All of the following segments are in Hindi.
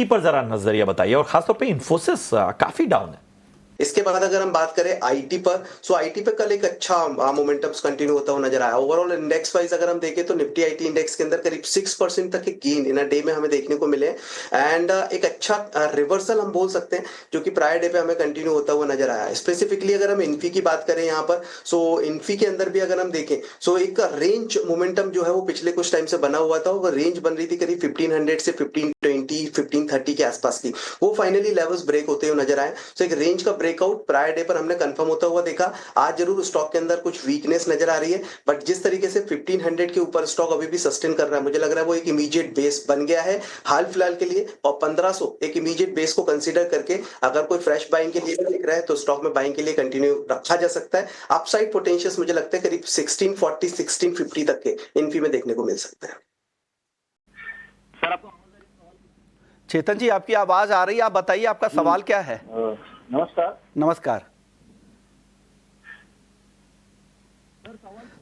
पर जरा नजरिया बताइए, और खासतौर पे इन्फोसिस काफी डाउन है। इसके बाद अगर हम बात करें आईटी पर, सो आईटी पे कल एक अच्छा मोमेंटम्स कंटिन्यू होता हुआ नजर आया। ओवरऑल इंडेक्स वाइज अगर हम देखें तो निफ्टी आईटी इंडेक्स के अंदर करीब 6% तक के गेन इन अ डे में हमें देखने को मिले एंड एक अच्छा रिवर्सल हम बोल सकते हैं जो कि प्रायर डे पे हमें कंटिन्यू होता हुआ नजर आया। स्पेसिफिकली अगर हम इन्फी की बात करें यहाँ पर, सो इन्फी के अंदर भी अगर हम देखें सो एक रेंज मोमेंटम जो है वो पिछले कुछ टाइम से बना हुआ था। वो रेंज बन रही थी करीब 1500 से 1520 1530 के आसपास की, वो फाइनली लेवल्स ब्रेक होते हुए नजर आए। सो एक रेंज का ब्रेकआउट प्रायर डे पर हमने कंफर्म होता हुआ देखा। आज जरूर स्टॉक के अंदर कुछ वीकनेस नजर आ रही है, बट जिस तरीके से 1500 के ऊपर स्टॉक अभी भी सस्टेन कर रहा है, मुझे लग रहा है वो एक इमीडिएट बेस बन गया है हाल फिलहाल के लिए। और 1500 एक इमीडिएट बेस को कंसीडर करके अगर कोई फ्रेश बाइंग के लिए दिख रहा है तो स्टॉक में बाइंग के लिए कंटिन्यू रखा जा सकता है। अपसाइड पोटेंशियल मुझे लगता है करीब 1640 1650 तक के इन्फी में देखने को मिल सकते हैं। सर आपको चेतन जी, आपकी आवाज आ रही है, आप बताइए आपका सवाल क्या है। नमस्कार। नमस्कार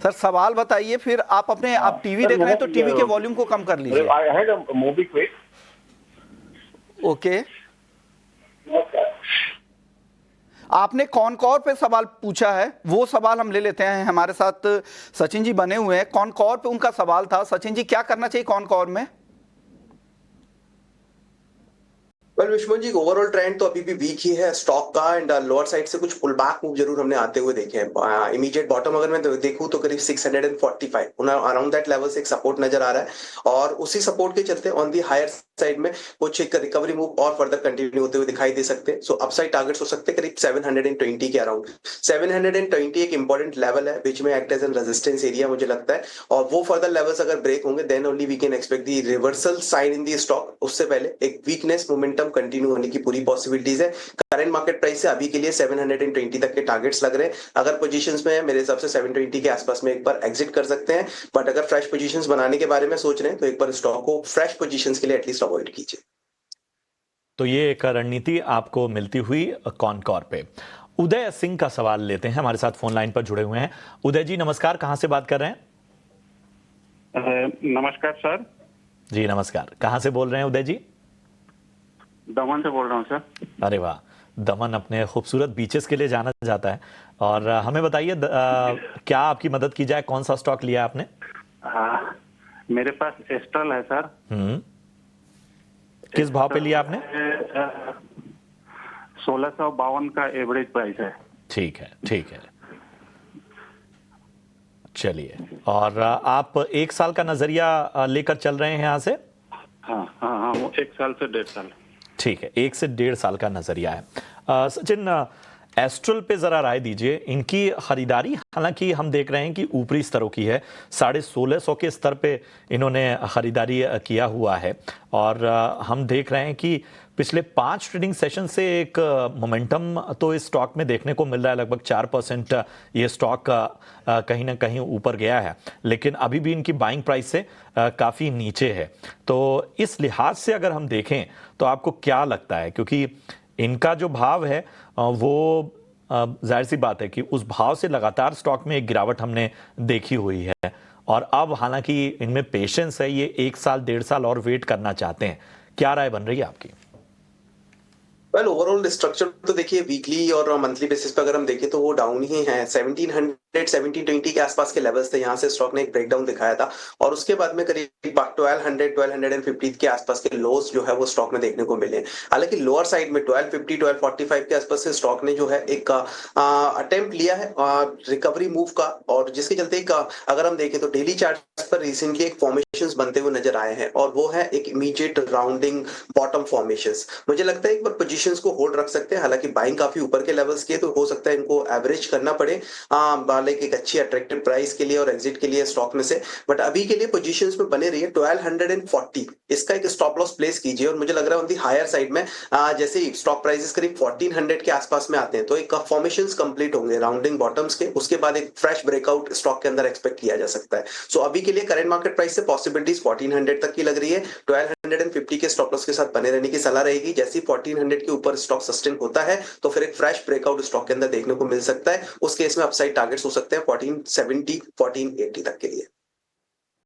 सर, सवाल बताइए, फिर आप अपने आप टीवी देख रहे हैं तो टीवी के वॉल्यूम को कम कर लीजिए। I had a MobiKwik. Okay, आपने कॉनकॉर पे सवाल पूछा है, वो सवाल हम ले लेते हैं। हमारे साथ सचिन जी बने हुए हैं, कॉनकॉर पे उनका सवाल था। सचिन जी, क्या करना चाहिए कॉनकॉर में? वेल विश्वमन जी, ओवरऑल ट्रेंड तो अभी भी वीक ही है स्टॉक का एंड लोअर साइड से कुछ पुल बैक मूव जरूर हमने आते हुए देखे हैं। इमीडिएट बॉटम अगर मैं देखूं तो करीब 645 अराउंड दैट लेवल से एक सपोर्ट नजर आ रहा है और उसी सपोर्ट के चलते ऑन दी हायर साइड में कुछ एक रिकवरी मूव और फर्दर कंटिन्यू होते हुए दिखाई दे सकते हैं। सो अपसाइड टारगेट्स हो सकते हैं करीब 720 के अराउंड। 720 एक इंपॉर्टेंट लेवल है बीच में act as an resistance area मुझे लगता है, और वो फर्दर लेवल्स अगर ब्रेक होंगे then only we can expect the reversal sign in the stock. उससे पहले एक वीकनेस मोमेंटम कंटिन्यू होने की पूरी पॉसिबिलिटीज है। करंट मार्केट प्राइस से अभी के लिए 720 तक के टारगेट्स लग रहे हैं। अगर पोजीशंस में है मेरे हिसाब से 720 के आसपास में एक बार एग्जिट कर सकते हैं, बट अगर फ्रेश पोजीशंस बनाने के बारे में सोच रहे हैं तो एक बार स्टॉक को फ्रेश पोजीशंस के लिए एटलीस्ट अवॉइड कीजिए। तो ये एक रणनीति आपको मिलती हुई कॉनकॉर पे। उदय सिंह का सवाल लेते हैं, हमारे साथ फोन लाइन पर जुड़े हुए हैं। उदय जी नमस्कार, कहां से बात कर रहे हैं? नमस्कार सर। जी नमस्कार, कहां से बोल रहे हैं उदय जी? दमन से बोल रहा हूँ सर। अरे वाह, दमन अपने खूबसूरत बीचेस के लिए जाना जाता है। और हमें बताइए क्या आपकी मदद की जाए, कौन सा स्टॉक लिया आपने? मेरे पास एस्ट्रल है सर। किस भाव पे लिया आपने? 1652 का एवरेज प्राइस है। ठीक है, ठीक है, चलिए। और आप एक साल का नजरिया लेकर चल रहे हैं यहां से? हाँ हाँ हाँ, वो 1 साल से 1.5 साल। ठीक है, 1 से 1.5 साल का नजरिया है। सचिन, एस्ट्रल पे जरा राय दीजिए। इनकी खरीदारी हालांकि हम देख रहे हैं कि ऊपरी स्तरों की है, 1650 के स्तर पे इन्होंने खरीदारी किया हुआ है, और हम देख रहे हैं कि पिछले 5 ट्रेडिंग सेशन से एक मोमेंटम तो इस स्टॉक में देखने को मिल रहा है। लगभग 4% ये स्टॉक कहीं ना कहीं ऊपर गया है, लेकिन अभी भी इनकी बाइंग प्राइस से काफ़ी नीचे है। तो इस लिहाज से अगर हम देखें तो आपको क्या लगता है, क्योंकि इनका जो भाव है वो जाहिर सी बात है कि उस भाव से लगातार स्टॉक में एक गिरावट हमने देखी हुई है, और अब हालांकि इनमें पेशेंस है, ये 1 साल 1.5 साल और वेट करना चाहते हैं। क्या राय बन रही है आपकी? वेल ओवरऑल स्ट्रक्चर तो देखिए वीकली और मंथली बेसिस पे अगर हम देखें तो वो डाउन ही है। 1700 1720 के आसपास के लेवल्स थे, यहाँ से स्टॉक ने एक ब्रेकडाउन दिखाया था और उसके बाद में करीब 1200 1250 के आसपास के लोस जो है वो स्टॉक में देखने को मिले। हालांकि लोअर साइड में 1250 1245 के आसपास से स्टॉक ने जो है एक अटेम्प्ट लिया है रिकवरी मूव का, और जिसके चलते एक अगर हम देखें तो डेली चार्ट पर रिसेंटली एक फॉर्मेशंस बनते हुए नजर आए हैं, और वो है एक इमीडिएट राउंडिंग बॉटम फॉर्मेशंस। मुझे लगता है एक बार पोजीशंस को होल्ड रख सकते हैं। हालांकि बाइंग काफी ऊपर के लेवल्स की है, तो हो सकता है इनको एवरेज करना पड़े लाइक एक अच्छी अट्रैक्टिव प्राइस के लिए और एग्जिट के लिए स्टॉक में से, बट अभी के लिए पोजीशंस में बने रहिए। 1240 इसका एक स्टॉप लॉस प्लेस कीजिए, और मुझे लग रहा है ऑन दी हायर साइड में जैसे ही स्टॉक प्राइसेस करीब 1400 के आसपास में आते हैं तो एक फॉर्मेशंस कंप्लीट होंगे राउंडिंग बॉटम्स के, उसके बाद एक फ्रेश ब्रेकआउट स्टॉक के अंदर एक्सपेक्ट किया जा सकता है। सो अभी के लिए करंट मार्केट प्राइस से पॉसिबिलिटीज 1400 तक की लग रही है। 1250 के स्टॉप लॉस के साथ बने रहने की सलाह रहेगी। जैसे 1400 के ऊपर स्टॉक सस्टेन होता है तो फिर एक फ्रेश ब्रेकआउट स्टॉक के अंदर देखने को मिल सकता है। उस केस में अपसाइड टारगेट्स हो सकते हैं 1470 1480 तक के लिए।